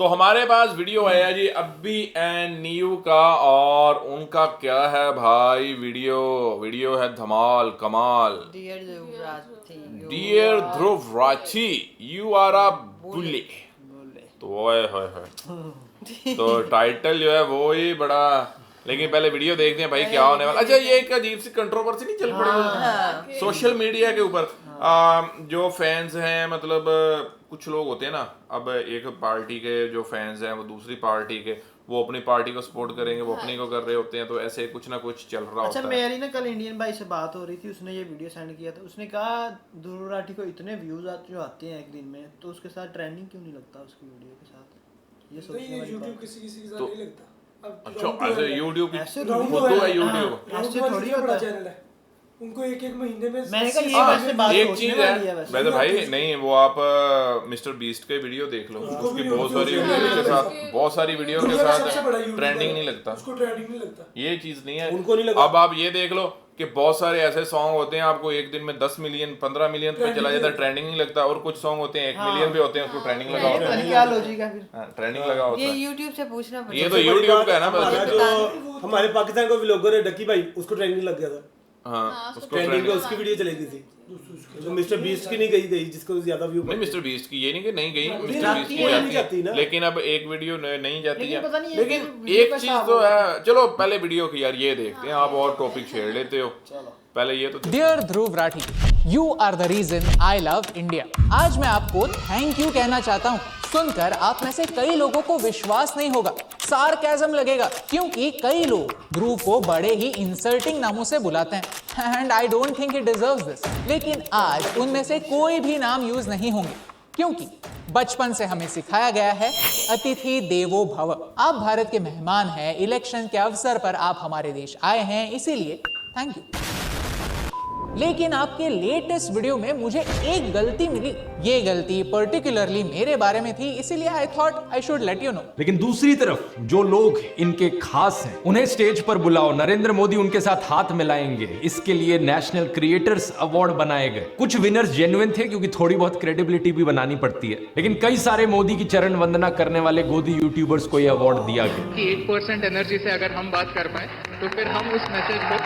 तो हमारे पास वीडियो आया जी अब्बी एंड नीयू का, और उनका क्या है भाई वीडियो है धमाल कमाल। Dear Dhruv Rathee you are a bully. तो ओए होए होए, तो टाइटल जो है वो ही बड़ा, लेकिन पहले वीडियो देखते हैं भाई क्या होने वाला। अच्छा, ये एक अजीब सी कंट्रोवर्सी नहीं चल पड़ी सोशल मीडिया के ऊपर। जो फैंस हैं, मतलब कुछ लोग होते हैं ना, अब एक पार्टी के जो फैंस हैं वो दूसरी पार्टी के, वो अपनी पार्टी को सपोर्ट करेंगे, वो अपनी को कर रहे होते हैं, तो ऐसे कुछ ना कुछ चल रहा होता है। मेरी ना कल इंडियन भाई से बात हो रही थी, उसने ये वीडियो सेंड किया था। उसने कहा ध्रुव राठी को इतने व्यूज जो आते हैं एक दिन में, तो उसके साथ ट्रेंडिंग क्यों नहीं लगता उसकी वीडियो के साथ। ये सोचने वाली बात। किसी के साथ तो नहीं लगता। अच्छा, ऐसे यूट्यूब ऐसे खुद है यूट्यूब, ऐसे थोड़ी होता है। चैनल है उनको, एक महीने में मैंने कहा ये वैसे बात एक सोचने चीज वाली है वैसे। वैसे भाई, नहीं वो आप मिस्टर बीस्ट के वीडियो देख लो, उसकी बहुत सारी वीडियो के साथ, बहुत सारी वीडियो के साथ ट्रेंडिंग नहीं लगता, उसको ट्रेंडिंग नहीं लगता। ये चीज नहीं है उनको नहीं लगा। अब आप ये देख लो कि बहुत सारे ऐसे सॉन्ग होते हैं आपको एक दिन में 10 मिलियन 15 मिलियन पे चला जाता है, ट्रेंडिंग नहीं लगता। और कुछ सॉन्ग होते हैं 1 मिलियन पे होते हैं, उसको ट्रेंडिंग लगा होता है। क्या लॉजिक है फिर? ट्रेंडिंग लगा होता ये है। YouTube से पूछना पड़ेगा। ये तो यूट्यूब का है ना हमारा बस। जो हमारे पाकिस्तान का व्लॉगर है डक्की भाई, उसको ट्रेंडिंग लग गया था। हाँ, उसको ट्रेंडिंग ट्रेंडिंग पे उसकी वीडियो चलेगी थी। तो मिस्टर बीस्ट की नहीं गई जिसको ज्यादा व्यू। नहीं, मिस्टर बीस्ट की ये नहीं कि नहीं गई, मिस्टर जाती बीस्ट है, की नहीं जाती ना। लेकिन अब एक वीडियो नहीं जाती लेकिन है। पता नहीं है लेकिन कि वीडियो एक का चीज हिसाब तो है, चलो पहले वीडियो की यार ये देखते हैं, आप और टॉपिक छेड़ लेते हो, पहले ये तो। Dear Dhruv Rathee, you are the reason I love India. आज मैं आपको थैंक यू कहना चाहता हूँ। सुनकर आप में से कई लोगों को विश्वास नहीं होगा, सार्केज़म लगेगा, क्योंकि कई लोग ध्रुव को बड़े ही इंसल्टिंग नामों से बुलाते हैं and I don't think it deserves this. लेकिन आज उनमें से कोई भी नाम यूज नहीं होंगे, क्योंकि बचपन से हमें सिखाया गया है अतिथि देवो भव। आप भारत के मेहमान हैं, इलेक्शन के अवसर पर आप हमारे देश आए हैं, इसीलिए थैंक यू। लेकिन आपके लेटेस्ट वीडियो में मुझे एक गलती मिली। ये गलती पर्टिकुलरली मेरे बारे में थी, इसीलिए I thought I should let you know. लेकिन दूसरी तरफ जो लोग इनके खास हैं उन्हें स्टेज पर बुलाओ, नरेंद्र मोदी उनके साथ हाथ मिलाएंगे। इसके लिए नेशनल क्रिएटर्स अवार्ड बनाए गए। कुछ विनर्स जेन्युइन थे, क्योंकि थोड़ी बहुत क्रेडिबिलिटी भी बनानी पड़ती है, लेकिन कई सारे मोदी की चरण वंदना करने वाले गोदी यूट्यूबर्स को यह अवार्ड दिया गया। कि 1% एनर्जी से अगर हम बात कर पाए तो फिर हम उस मैसेज को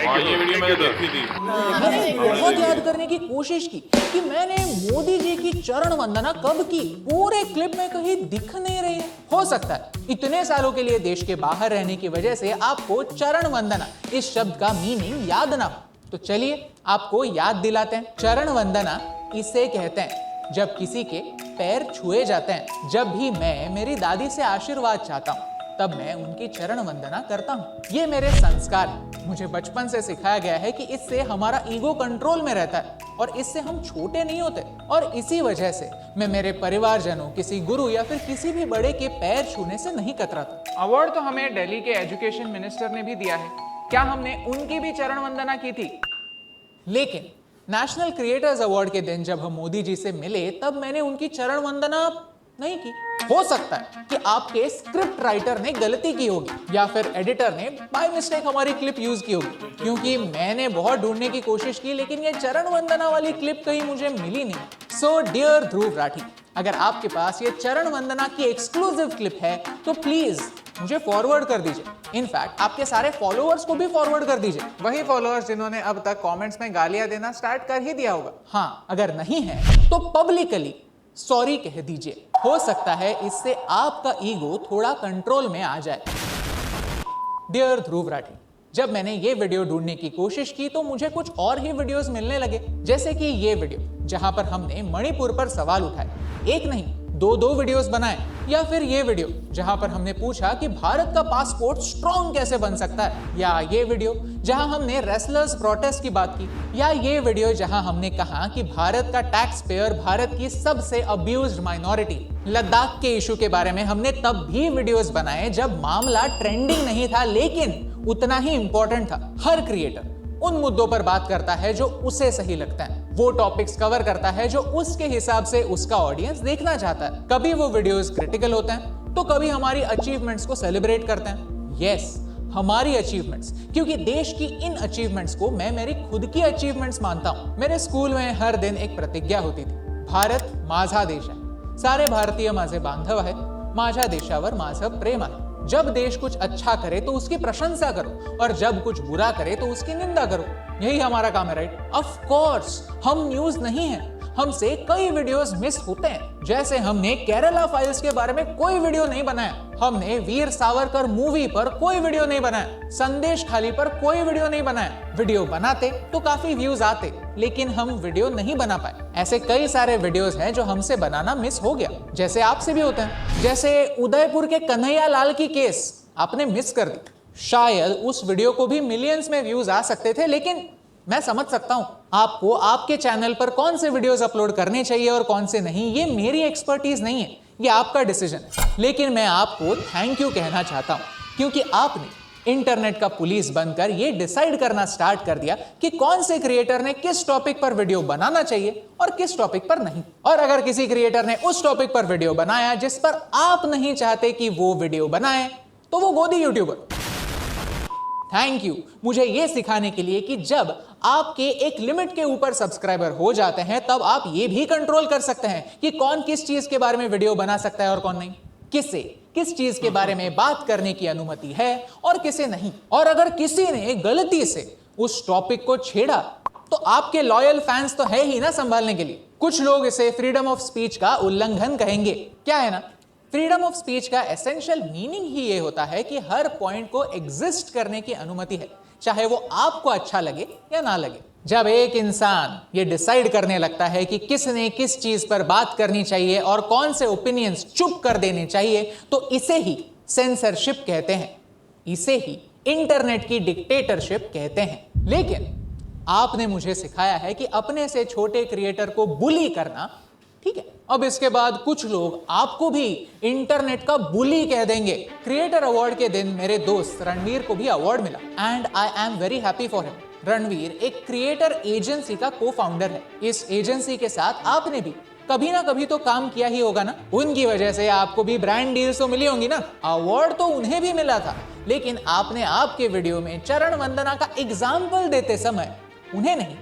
हाँ, ये वीडियो मैंने देखी थी। मैंने बहुत याद करने की कोशिश की कि मैंने मोदी जी की चरण वंदना कब की। पूरे क्लिप में कहीं दिख नहीं रही है। हो सकता है इतने सालों के लिए देश के बाहर रहने की वजह से आपको चरण वंदना इस शब्द का मीनिंग याद ना हो। तो चलिए आपको याद दिलाते हैं। चरण वंदना इसे कहते हैं जब किसी के पैर छुए जाते हैं। जब भी मैं मेरी दादी से आशीर्वाद चाहता हूँ तब मैं उनकी चरण वंदना करता हूँ। ये मेरे संस्कार है। मुझे बचपन से सिखाया गया है कि इससे हमारा ईगो कंट्रोल में रहता है और इससे हम छोटे नहीं होते। और इसी वजह से मैं मेरे परिवारजनों, किसी गुरु या फिर किसी भी बड़े के पैर छूने से नहीं कतराता। अवार्ड तो हमें दिल्ली के एजुकेशन मिनिस्टर ने भी दिया है। क्या हमने उनकी भी चरण वंदना की थी? लेकिन नेशनल क्रिएटर्स अवार्ड के दिन जब हम मोदी जी से मिले तब मैंने उनकी चरण वंदना नहीं की। हो सकता है कि आपके स्क्रिप्ट राइटर ने गलती की होगी या फिर एडिटर ने बाय मिस्टेक हमारी क्लिप यूज की होगी, क्योंकि मैंने बहुत ढूंढने की कोशिश की लेकिन ये चरण वंदना वाली क्लिप कहीं मुझे मिली नहीं। सो डियर ध्रुव राठी, अगर आपके पास ये चरण वंदना की एक्सक्लूसिव क्लिप है तो प्लीज मुझे फॉरवर्ड कर दीजिए। इनफैक्ट आपके सारे फॉलोअर्स को भी फॉरवर्ड कर दीजिए, वही फॉलोअर्स जिन्होंने अब तक कमेंट्स में गालियां देना स्टार्ट कर ही दिया होगा। हाँ, अगर नहीं है तो पब्लिकली सॉरी कह दीजिए। हो सकता है इससे आपका ईगो थोड़ा कंट्रोल में आ जाए। डियर ध्रुव राठी, जब मैंने ये वीडियो ढूंढने की कोशिश की तो मुझे कुछ और ही वीडियोस मिलने लगे, जैसे कि ये वीडियो जहां पर हमने मणिपुर पर सवाल उठाए। एक नहीं, दो वीडियोस बनाए। या फिर ये वीडियो जहां पर हमने पूछा कि भारत का पासपोर्ट स्ट्रॉन्ग कैसे बन सकता है। या ये वीडियो जहां हमने रेसलर्स प्रोटेस्ट की बात की। या ये वीडियो जहां हमने कहा कि भारत का टैक्स पेयर भारत की सबसे अब्यूज्ड माइनॉरिटी। लद्दाख के इशू के बारे में हमने तब भी वीडियोस बनाए जब मामला ट्रेंडिंग नहीं था लेकिन उतना ही इंपॉर्टेंट था। हर क्रिएटर उन मुद्दों पर बात करता है जो उसे सही लगता है, वो टॉपिक्स कवर करता है जो उसके हिसाब से उसका ऑडियंस देखना चाहता है। कभी वो वीडियोस क्रिटिकल होते हैं तो कभी हमारी अचीवमेंट्स को सेलिब्रेट करते हैं। यस, हमारी अचीवमेंट्स, क्योंकि देश की इन अचीवमेंट्स को मैं मेरी खुद की अचीवमेंट्स मानता हूं। मेरे स्कूल में हर दिन एक प्रतिज्ञा होती थी, भारत माझा देश है। सारे भारतीय माझे बांधव आहे, माझ्या देशावर माझं प्रेम आहे. जब देश कुछ अच्छा करे तो उसकी प्रशंसा करो और जब कुछ बुरा करे तो उसकी निंदा करो. यही हमारा काम है, राइट? ऑफ कोर्स हम न्यूज नहीं है, हमसे कई वीडियोस मिस होते हैं. जैसे हमने केरला फाइल्स के बारे में कोई वीडियो नहीं बनाया, हमने वीर सावरकर मूवी पर कोई वीडियो नहीं बनाया, संदेश खाली पर कोई वीडियो नहीं बनाया. वीडियो बनाते तो काफी व्यूज आते, लेकिन हम वीडियो नहीं बना पाए. ऐसे कई सारे वीडियोस हैं जो हमसे बनाना मिस हो गया, जैसे आपसे भी होते हैं. जैसे उदयपुर के कन्हैया लाल की केस आपने मिस कर दी. शायद उस वीडियो को भी मिलियंस में व्यूज आ सकते थे, लेकिन मैं समझ सकता हूं आपको आपके चैनल पर कौन से वीडियोस अपलोड करने चाहिए और कौन से नहीं. ये मेरी एक्सपर्टीज नहीं है, ये आपका डिसीजन है. लेकिन मैं आपको थैंक यू कहना चाहता हूं, क्योंकि आपने इंटरनेट का पुलिस बनकर ये डिसाइड करना स्टार्ट कर दिया कि कौन से क्रिएटर ने किस टॉपिक पर वीडियो बनाना चाहिए और किस टॉपिक पर नहीं. और अगर किसी क्रिएटर ने उस टॉपिक पर वीडियो बनाया जिस पर आप नहीं चाहते कि वो वीडियो बनाए, तो वो गोदी यूट्यूबर. थैंक यू मुझे यह सिखाने के लिए कि जब आपके एक लिमिट के ऊपर सब्सक्राइबर हो जाते हैं, तब आप ये भी कंट्रोल कर सकते हैं कि कौन किस चीज के बारे में वीडियो बना सकता है और कौन नहीं, किसे किस चीज के बारे में बात करने की अनुमति है और किसे नहीं. और अगर किसी ने गलती से उस टॉपिक को छेड़ा तो आपके लॉयल फैंस तो है ही ना संभालने के लिए. कुछ लोग इसे फ्रीडम ऑफ स्पीच का उल्लंघन कहेंगे. क्या है ना, फ्रीडम ऑफ स्पीच का एसेंशियल मीनिंग ही ये होता है कि हर पॉइंट को एग्जिस्ट करने की अनुमति है, चाहे वो आपको अच्छा लगे या ना लगे. जब एक इंसान ये डिसाइड करने लगता है कि किसने किस चीज पर बात करनी चाहिए और कौन से ओपिनियंस चुप कर देने चाहिए, तो इसे ही सेंसरशिप कहते हैं, इसे ही इंटरनेट की डिक्टेटरशिप कहते हैं. लेकिन आपने मुझे सिखाया है कि अपने से छोटे क्रिएटर को बुली करना ठीक है. अब इसके बाद कुछ लोग आपको भी इंटरनेट का बुली कह देंगे. क्रिएटर अवार्ड के दिन मेरे दोस्त रणवीर को भी अवार्ड मिला and I am very happy for him. Ranveer एक क्रिएटर एजेंसी का को फाउंडर है. इस एजेंसी के साथ आपने भी कभी ना कभी तो काम किया ही होगा ना. उनकी वजह से आपको भी ब्रांड डील्स तो मिली होंगी ना. अवार्ड तो उन्हें भी मिला था, लेकिन आपने आपके वीडियो में चरण वंदना का एग्जाम्पल देते समय उन्हें नहीं,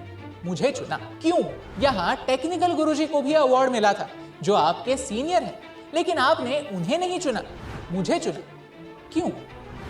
मुझे चुना. क्यों? यहाँ टेक्निकल गुरुजी को भी अवार्ड मिला था जो आपके सीनियर हैं, लेकिन आपने उन्हें नहीं चुना, मुझे चुना. क्यों?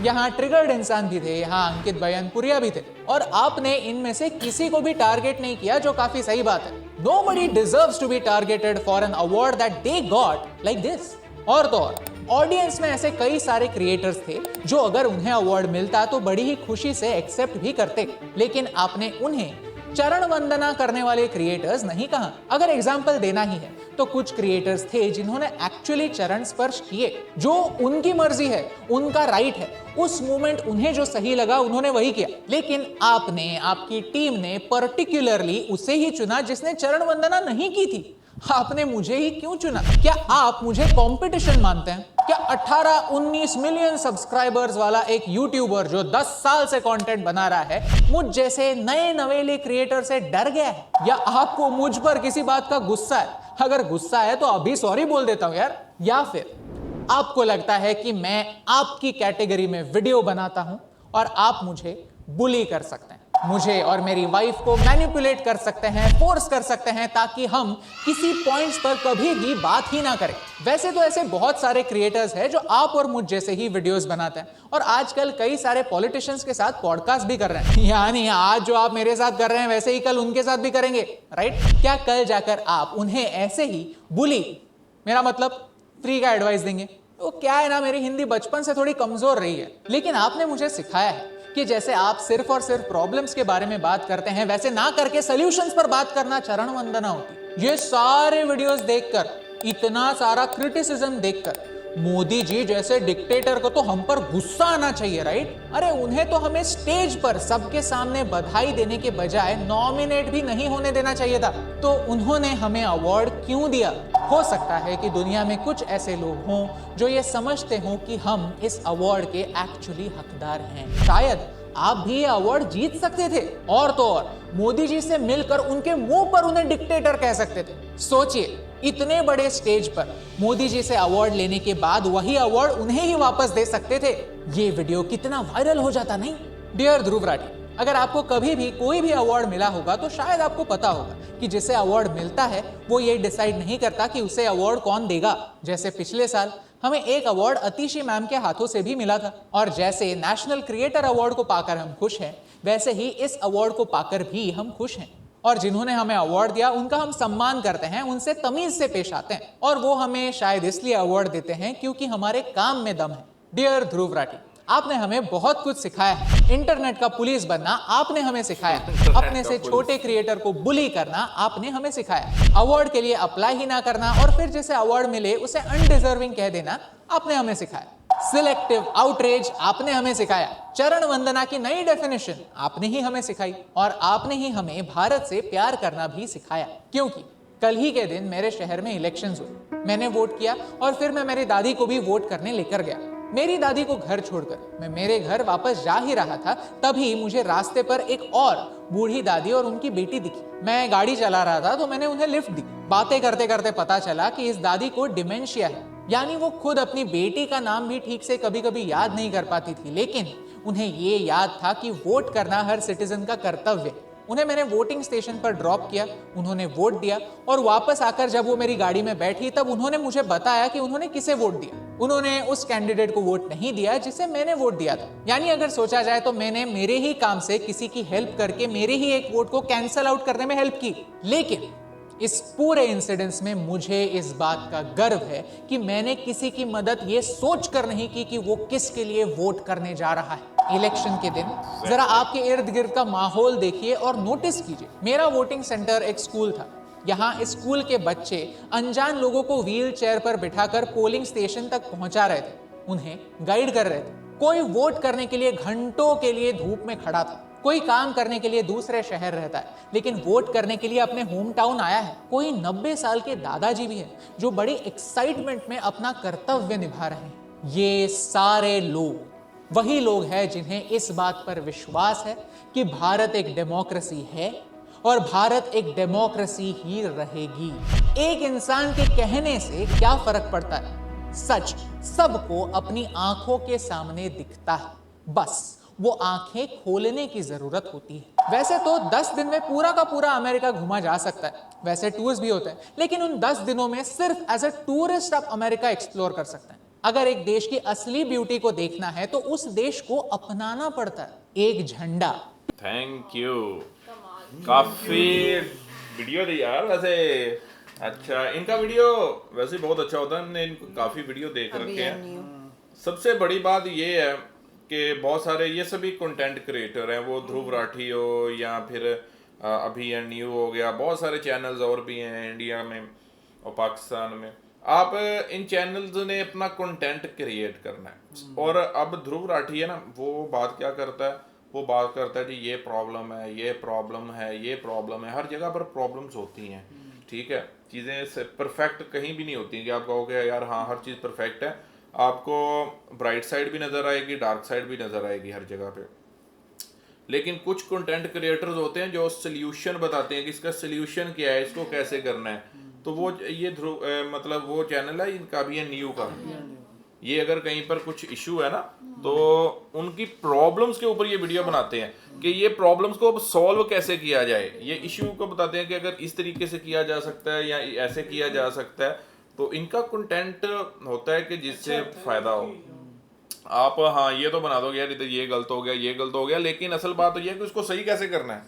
यहाँ ट्रिगर्ड इंसान भी थे, यहाँ अंकित बयानपुरिया भी थे, और आपने इनमें से किसी को भी टारगेट नहीं किया, जो काफी सही बात है. Nobody deserves to be targeted for an award that they got like this. और तो और ऑडियंस में ऐसे कई सारे क्रिएटर्स थे जो अगर उन्हें अवार्ड मिलता तो बड़ी ही खुशी से एक्सेप्ट भी करते, लेकिन आपने उन्हें चरण वंदना करने वाले क्रिएटर्स नहीं कहा. अगर एग्जाम्पल देना ही है तो कुछ क्रिएटर्स थे जिन्होंने एक्चुअली चरण स्पर्श किए, जो उनकी मर्जी है, उनका राइट है. उस मोमेंट उन्हें जो सही लगा उन्होंने वही किया. लेकिन आपने, आपकी टीम ने पर्टिकुलरली उसे ही चुना जिसने चरण वंदना नहीं की थी. आपने मुझे ही क्यों चुना? क्या आप मुझे कंपटीशन मानते हैं? क्या 18-19 मिलियन सब्सक्राइबर्स वाला एक यूट्यूबर जो 10 साल से कंटेंट बना रहा है मुझ जैसे नए नवेले क्रिएटर से डर गया है? या आपको मुझ पर किसी बात का गुस्सा है? अगर गुस्सा है तो अभी सॉरी बोल देता हूं यार. या फिर आपको लगता है कि मैं आपकी कैटेगरी में वीडियो बनाता हूं और आप मुझे बुली कर सकते हैं, मुझे और मेरी वाइफ को मैनिपुलेट कर सकते हैं, फोर्स कर सकते हैं, ताकि हम किसी पॉइंट्स पर कभी भी बात ही ना करें. वैसे तो ऐसे बहुत सारे क्रिएटर्स हैं जो आप और मुझ जैसे ही वीडियोस बनाते हैं, और आजकल कई सारे पॉलिटिशियंस के साथ पॉडकास्ट भी कर रहे हैं. यानी आज जो आप मेरे साथ कर रहे हैं वैसे ही कल उनके साथ भी करेंगे, राइट? क्या कल जाकर आप उन्हें ऐसे ही बुली, मेरा मतलब फ्री का एडवाइस देंगे? तो क्या है ना, मेरी हिंदी बचपन से थोड़ी कमजोर रही है, लेकिन आपने मुझे सिखाया है कि जैसे आप सिर्फ और सिर्फ प्रॉब्लम्स के बारे में बात करते हैं, वैसे ना करके सॉल्यूशंस पर बात करना चरण वंदना होती. ये सारे वीडियोस देखकर, इतना सारा क्रिटिसिज्म देखकर मोदी जी जैसे डिक्टेटर को तो हम पर गुस्सा आना चाहिए, राइट? अरे उन्हें तो हमें स्टेज पर सबके सामने बधाई देने के बजाय नॉमिनेट भी नहीं होने देना चाहिए था. तो उन्होंने हमें अवार्ड क्यों दिया? हो सकता है कि दुनिया में कुछ ऐसे लोग हों जो ये समझते हों कि हम इस अवार्ड के एक्चुअली हकदार हैं. शायद आप भी ये अवार्ड जीत सकते थे, और तो और मोदी जी से मिलकर उनके मुंह पर उन्हें डिक्टेटर कह सकते थे. सोचिए, इतने बड़े स्टेज पर मोदी जी से अवार्ड लेने के बाद वही अवार्ड उन्हें ही वापस दे सकते थे. ये वीडियो कितना वायरल हो जाता नहीं? डियर ध्रुव राठी, अगर आपको कभी भी कोई भी अवार्ड मिला होगा तो शायद आपको पता होगा कि जिसे अवार्ड मिलता है वो ये डिसाइड नहीं करता कि उसे अवार्ड कौन देगा। जैसे पिछले साल हमें एक अवार्ड अतिशी मैम के हाथों से भी मिला था, और जैसे नेशनल क्रिएटर अवार्ड को पाकर हम खुश हैं, वैसे ही इस अवार्ड को पाकर भी हम खुश हैं। और जिन्होंने हमें अवार्ड दिया उनका हम सम्मान करते हैं, उनसे तमीज से पेश आते हैं, और वो हमें शायद इसलिए अवार्ड देते हैं क्योंकि हमारे काम में दम है। डियर ध्रुव राठी, आपने हमें बहुत कुछ सिखाया है। इंटरनेट का पुलिस बनना आपने हमें सिखाया, अपने से छोटे क्रिएटर को बुली करना आपने हमें सिखाया, अवार्ड के लिए अप्लाई ही ना करना और फिर जिसे अवार्ड मिले उसे अनडिजर्विंग कह देना आपने हमें सिखाया, सिलेक्टिव आउटरीच आपने हमें सिखाया, चरण वंदना की नई डेफिनेशन आपने ही हमें सिखाई, और आपने ही हमें भारत से प्यार करना भी सिखाया। क्योंकि कल ही के दिन मेरे शहर में इलेक्शंस हुए, मैंने वोट किया और फिर मैं मेरी दादी को भी वोट करने लेकर गया। मेरी दादी को घर छोड़कर मैं मेरे घर वापस जा ही रहा था, तभी मुझे रास्ते पर एक और बूढ़ी दादी और उनकी बेटी दिखी। मैं गाड़ी चला रहा था तो मैंने उन्हें लिफ्ट दी। बातें करते करते पता चला कि इस दादी को डिमेंशिया है, यानी वो खुद अपनी बेटी का नाम भी ठीक से कभी कभी याद नहीं कर पाती थी, लेकिन उन्हें ये याद था कि वोट करना हर सिटीजन का कर्तव्य है। उन्हें मैंने वोटिंग स्टेशन पर ड्रॉप किया, उन्होंने वोट दिया, और वापस आकर जब वो मेरी गाड़ी में बैठी तब उन्होंने मुझे बताया कि उन्होंने किसे वोट दिया। उन्होंने उस कैंडिडेट को वोट नहीं दिया जिसे मैंने वोट दिया था। यानी अगर सोचा जाए तो मैंने मेरे ही काम से किसी की हेल्प करके मेरे ही एक वोट को कैंसल आउट करने में हेल्प की। लेकिन इस पूरे इंसिडेंस में मुझे इस बात का गर्व है कि मैंने किसी की मदद ये सोच कर नहीं की कि वो किसके लिए वोट करने जा रहा है। इलेक्शन के दिन जरा आपके इर्द गिर्द का माहौल देखिए और नोटिस कीजिए। मेरा वोटिंग सेंटर एक स्कूल था। यहाँ स्कूल के बच्चे अनजान लोगों को व्हील चेयर पर बिठाकर पोलिंग स्टेशन तक पहुंचा रहे थे, उन्हें गाइड कर रहे थे। कोई वोट करने के लिए घंटों के लिए धूप में खड़ा था, कोई काम करने के लिए दूसरे शहर रहता है लेकिन वोट करने के लिए अपने होम टाउन आया है। कोई 90 साल के दादाजी भी हैं जो बड़ी एक्साइटमेंट में अपना कर्तव्य निभा रहे हैं। ये सारे लोग वही लोग हैं जिन्हें इस बात पर विश्वास है कि भारत एक डेमोक्रेसी है और भारत एक डेमोक्रेसी ही रहेगी। एक इंसान के कहने से क्या फर्क पड़ता है? सच सबको अपनी आंखों के सामने दिखता है, बस वो आंखें खोलने की जरूरत होती है। वैसे तो 10 दिन में पूरा का पूरा अमेरिका घूमा जा सकता है, वैसे टूर्स भी होते हैं, लेकिन उन 10 दिनों में सिर्फ एज अ टूरिस्ट आप अमेरिका एक्सप्लोर कर सकते हैं। अगर एक देश की असली ब्यूटी को देखना है तो उस देश को अपनाना पड़ता है। एक झंडा। थैंक यू, काफी वीडियो दी यार वैसे। अच्छा, इनका वीडियो वैसे बहुत अच्छा होता है, हमने इनको काफी वीडियो देख रखे हैं। सबसे बड़ी बात ये है कि बहुत सारे ये सभी कंटेंट क्रिएटर हैं, वो ध्रुव राठी हो या फिर अभी न्यू हो गया, बहुत सारे चैनल्स और भी हैं इंडिया में और पाकिस्तान में। आप इन चैनल्स ने अपना कंटेंट क्रिएट करना है, और अब ध्रुव राठी है ना, वो बात क्या करता है, वो बात करता है जी ये प्रॉब्लम है, ये प्रॉब्लम है, ये प्रॉब्लम है। हर जगह पर प्रॉब्लम्स होती हैं, ठीक है, चीज़ें परफेक्ट कहीं भी नहीं होती कि आप कहोगे यार हाँ हर चीज़ परफेक्ट है। आपको ब्राइट साइड भी नज़र आएगी, डार्क साइड भी नज़र आएगी हर जगह पे। लेकिन कुछ कंटेंट क्रिएटर्स होते हैं जो सोल्यूशन बताते हैं कि इसका सोल्यूशन क्या है, इसको कैसे करना है। तो वो ये मतलब वो चैनल है इनका भी है न्यू का। ये अगर कहीं पर कुछ इशू है ना तो उनकी प्रॉब्लम्स के ऊपर ये वीडियो बनाते हैं कि ये प्रॉब्लम्स को सॉल्व कैसे किया जाए। ये इशू को बताते हैं कि अगर इस तरीके से किया जा सकता है या ऐसे किया जा सकता है। तो इनका कंटेंट होता है कि जिससे फायदा हो। आप हाँ ये तो बना दोगे यार इधर ये गलत हो गया, ये गलत हो गया, लेकिन असल बात तो ये है कि उसको सही कैसे करना है।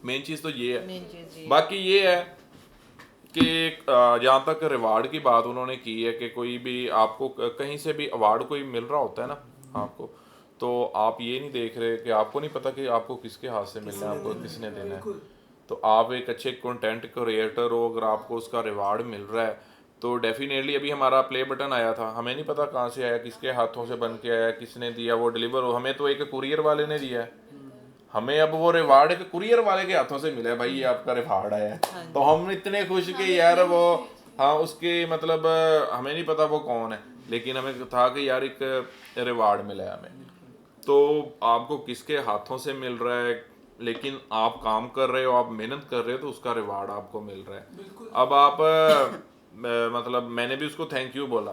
मेन चीज़ तो ये है। बाकी ये है कि जहाँ तक रिवार्ड की बात उन्होंने की है कि कोई भी आपको कहीं से भी अवार्ड कोई मिल रहा होता है ना आपको, तो आप ये नहीं देख रहे कि आपको नहीं पता कि आपको किसके हाथ से मिलना है, आपको किसने देना है। तो आप एक अच्छे कंटेंट क्रिएटर हो, अगर आपको उसका रिवार्ड मिल रहा है तो डेफिनेटली अभी हमारा प्ले बटन आया था, हमें नहीं पता कहाँ से आया, किसके हाथों से बन के आया, किसने दिया, वो डिलीवर हो, हमें तो एक कुरियर वाले ने दिया है, हमें अब वो रिवार्ड एक कुरियर वाले के हाथों से मिला है, भाई ये आपका रिवार्ड आया है। तो हम इतने खुश कि यार वो हाँ उसके मतलब हमें नहीं पता वो कौन है, लेकिन हमें था कि यार एक रिवार्ड मिला है हमें। तो आपको किसके हाथों से मिल रहा है, लेकिन आप काम कर रहे हो, आप मेहनत कर रहे हो, तो उसका रिवार्ड आपको मिल रहा है। अब आप मतलब मैंने भी उसको थैंक यू बोला,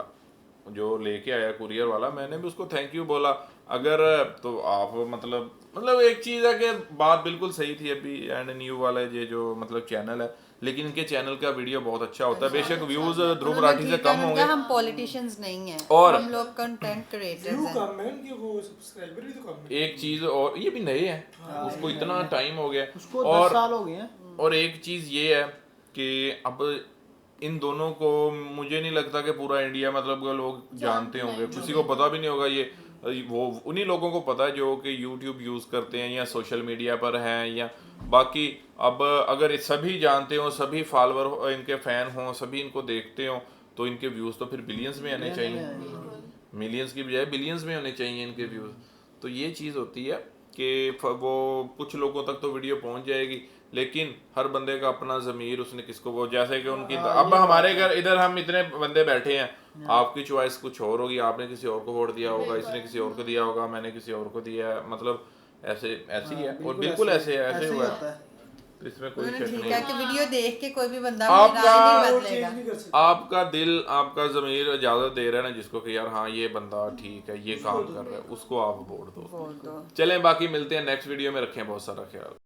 जो लेके आया कुरियर वाला, मैंने भी उसको थैंक यू बोला। अगर तो आप मतलब एक चीज़ है कि बात बिल्कुल सही थी अभी एंड न्यू वाला ये जो मतलब चैनल है, लेकिन इनके चैनल का वीडियो बहुत अच्छा होता है। बेशक व्यूज ध्रुव राठी से कम होंगे, हम पॉलिटिशियंस नहीं हैं और हम लोग कंटेंट क्रिएटर्स व्यू हैं। कम है उनके, वो सब्सक्राइबर भी तो कम है। एक चीज़ और ये भी नए हैं, उसको इतना टाइम हो गया, उसको 10 साल हो गए हैं। और एक चीज़ ये है कि अब इन दोनों को मुझे नहीं लगता कि पूरा इंडिया मतलब कि लोग जानते होंगे, किसी को पता भी नहीं होगा। ये वो उन्हीं लोगों को पता है जो कि YouTube यूज़ करते हैं या सोशल मीडिया पर हैं, या बाकी अब अगर सभी जानते हो, सभी फॉलोअर इनके फ़ैन हों, सभी इनको देखते हो, तो इनके व्यूज़ तो फिर बिलियंस में आने चाहिए, मिलियंस की बजाय बिलियंस में होने चाहिए इनके व्यूज़। तो ये चीज़ होती है कि वो कुछ लोगों तक तो वीडियो पहुंच जाएगी, लेकिन हर बंदे का अपना ज़मीर, उसने किसको वो, जैसे कि उनकी अब हमारे घर इधर हम इतने बंदे बैठे हैं, आपकी चॉइस कुछ और होगी, आपने किसी और को वोट दिया होगा, इसने किसी और को दिया होगा, मैंने किसी और को दिया है, मतलब ऐसे ही है, और बिल्कुल ऐसे हुआ है, तो इसमें कोई शक नहीं ठीक है है। कि वीडियो देख के कोई भी बंदा आपका- राय नहीं वो बदलेगा। चेंज नहीं कर सकते। आपका दिल, आपका ज़मीर इजाज़त दे रहा है ना जिसको कि यार हाँ ये बंदा ठीक है, ये काम कर रहा है, उसको आप वोट दो। बोल दो। चलें, बाकी मिलते हैं नेक्स्ट वीडियो में, रखें बहुत सारा ख्याल।